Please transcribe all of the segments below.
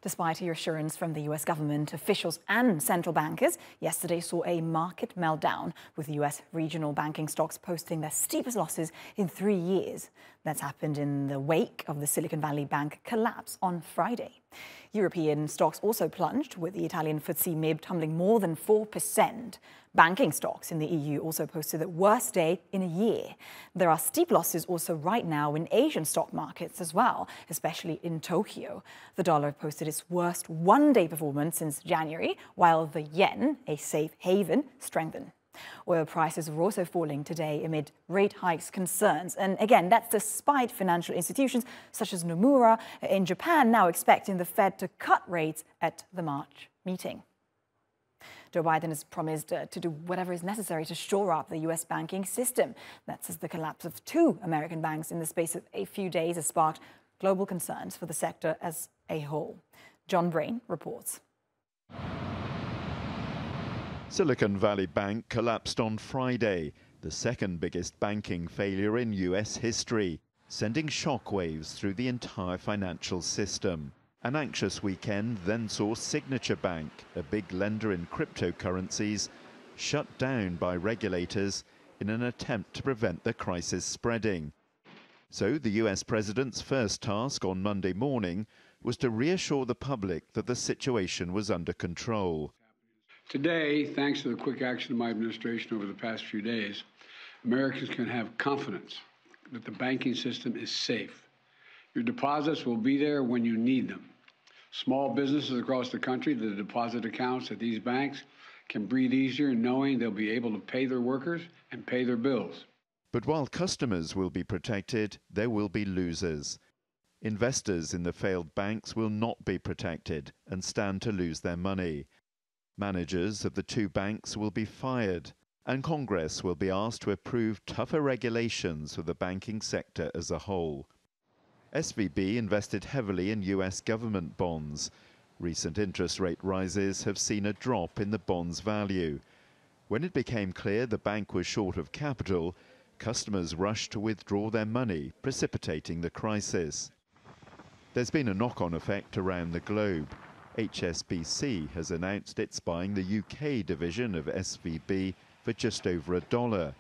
Despite reassurance from the US government, officials and central bankers yesterday saw a market meltdown, with US regional banking stocks posting their steepest losses in 3 years. That's happened in the wake of the Silicon Valley Bank collapse on Friday. European stocks also plunged, with the Italian FTSE Mib tumbling more than 4%. Banking stocks in the EU also posted their worst day in a year. There are steep losses also right now in Asian stock markets as well, especially in Tokyo. The dollar posted its worst one-day performance since January, while the yen, a safe haven, strengthened. Oil prices were also falling today amid rate hikes concerns. And again, that's despite financial institutions such as Nomura in Japan now expecting the Fed to cut rates at the March meeting. Joe Biden has promised to do whatever is necessary to shore up the US banking system. That's as the collapse of 2 American banks in the space of a few days has sparked global concerns for the sector as a whole. John Brain reports. Silicon Valley Bank collapsed on Friday, the second biggest banking failure in US history, sending shockwaves through the entire financial system. An anxious weekend then saw Signature Bank, a big lender in cryptocurrencies, shut down by regulators in an attempt to prevent the crisis spreading. So the US president's first task on Monday morning was to reassure the public that the situation was under control. Today, thanks to the quick action of my administration over the past few days, Americans can have confidence that the banking system is safe. Your deposits will be there when you need them. Small businesses across the country, the deposit accounts at these banks, can breathe easier knowing they'll be able to pay their workers and pay their bills. But while customers will be protected, there will be losers. Investors in the failed banks will not be protected and stand to lose their money. Managers of the 2 banks will be fired, and Congress will be asked to approve tougher regulations for the banking sector as a whole. SVB invested heavily in US government bonds. Recent interest rate rises have seen a drop in the bond's value. When it became clear the bank was short of capital, customers rushed to withdraw their money, precipitating the crisis. There's been a knock-on effect around the globe. HSBC has announced it's buying the UK division of SVB for just over $1,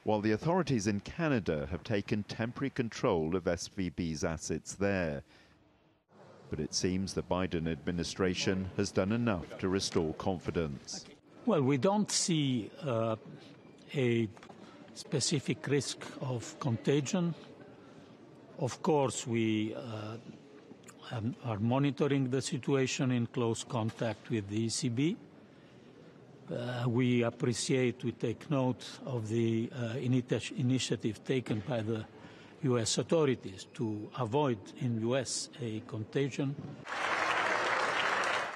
while the authorities in Canada have taken temporary control of SVB's assets there. But it seems the Biden administration has done enough to restore confidence. Well, we don't see a specific risk of contagion. Of course, we are monitoring the situation in close contact with the ECB. We take note of the initiative taken by the U.S. authorities to avoid in U.S. a contagion.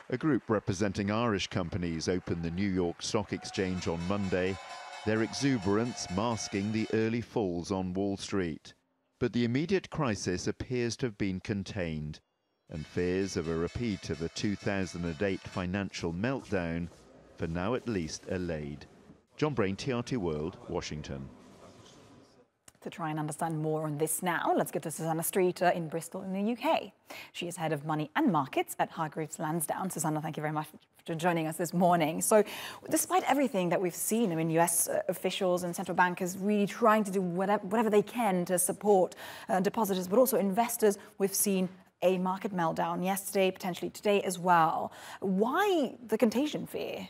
A group representing Irish companies opened the New York Stock Exchange on Monday, their exuberance masking the early falls on Wall Street. But the immediate crisis appears to have been contained, and fears of a repeat of the 2008 financial meltdown, for now at least, allayed. John Brain, TRT World, Washington. To try and understand more on this now, let's go to Susanna Streeter in Bristol in the UK. She is head of money and markets at Hargreaves Lansdown. Susanna, thank you very much for joining us this morning. So despite everything that we've seen, I mean, US officials and central bankers really trying to do whatever they can to support depositors, but also investors, we've seen a market meltdown yesterday, potentially today as well. Why the contagion fear?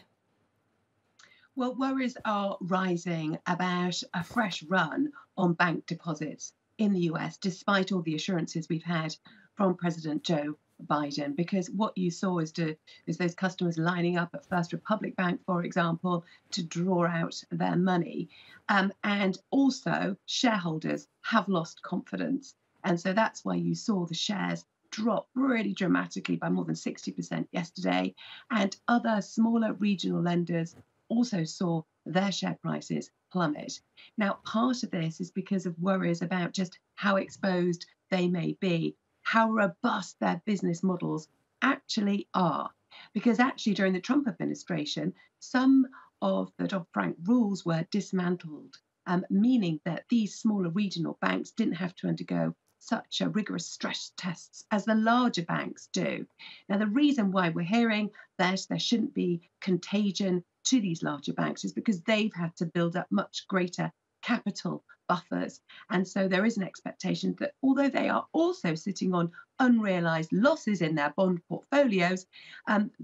Well, worries are rising about a fresh run on bank deposits in the US, despite all the assurances we've had from President Joe Biden, because what you saw is those customers lining up at First Republic Bank, for example, to draw out their money. And also shareholders have lost confidence. And so that's why you saw the shares drop really dramatically by more than 60% yesterday. And other smaller regional lenders also saw their share prices plummet. Now, part of this is because of worries about just how exposed they may be, how robust their business models actually are. Because actually, during the Trump administration, some of the Dodd-Frank rules were dismantled, meaning that these smaller regional banks didn't have to undergo such rigorous stress tests as the larger banks do. Now, the reason why we're hearing that there shouldn't be contagion to these larger banks is because they've had to build up much greater capital buffers. And so there is an expectation that although they are also sitting on unrealised losses in their bond portfolios,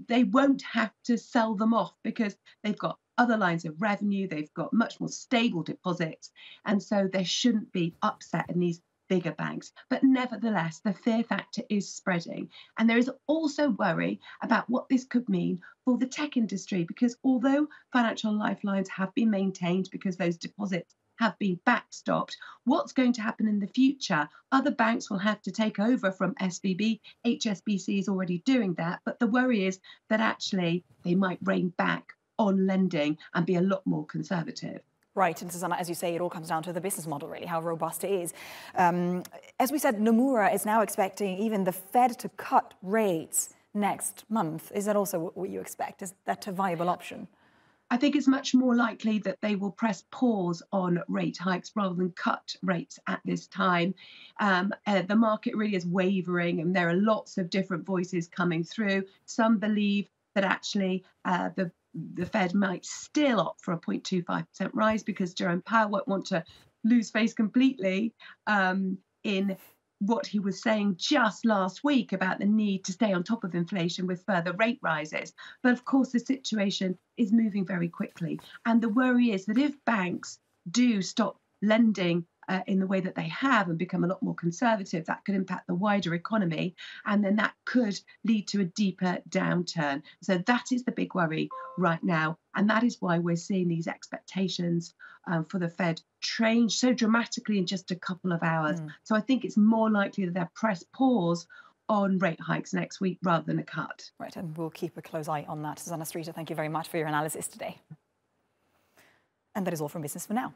they won't have to sell them off because they've got other lines of revenue, they've got much more stable deposits, and so there shouldn't be upset in these bigger banks. But nevertheless, the fear factor is spreading. And there is also worry about what this could mean for the tech industry, because although financial lifelines have been maintained because those deposits have been backstopped, what's going to happen in the future? Other banks will have to take over from SVB. HSBC is already doing that. But the worry is that actually they might rein back on lending and be a lot more conservative. Right, and Susanna, as you say, it all comes down to the business model, really, how robust it is. As we said, Nomura is now expecting even the Fed to cut rates next month. Is that also what you expect? Is that a viable option? I think it's much more likely that they will press pause on rate hikes rather than cut rates at this time. The market really is wavering, and there are lots of different voices coming through. Some believe that actually the Fed might still opt for a 0.25% rise because Jerome Powell won't want to lose face completely in what he was saying just last week about the need to stay on top of inflation with further rate rises. But of course, the situation is moving very quickly. And the worry is that if banks do stop lending in the way that they have and become a lot more conservative, that could impact the wider economy. And then that could lead to a deeper downturn. So that is the big worry right now. And that is why we're seeing these expectations for the Fed change so dramatically in just a couple of hours. So I think it's more likely that they'll press pause on rate hikes next week rather than a cut. Right, and we'll keep a close eye on that. Susanna Streeter, thank you very much for your analysis today. And that is all from Business for now.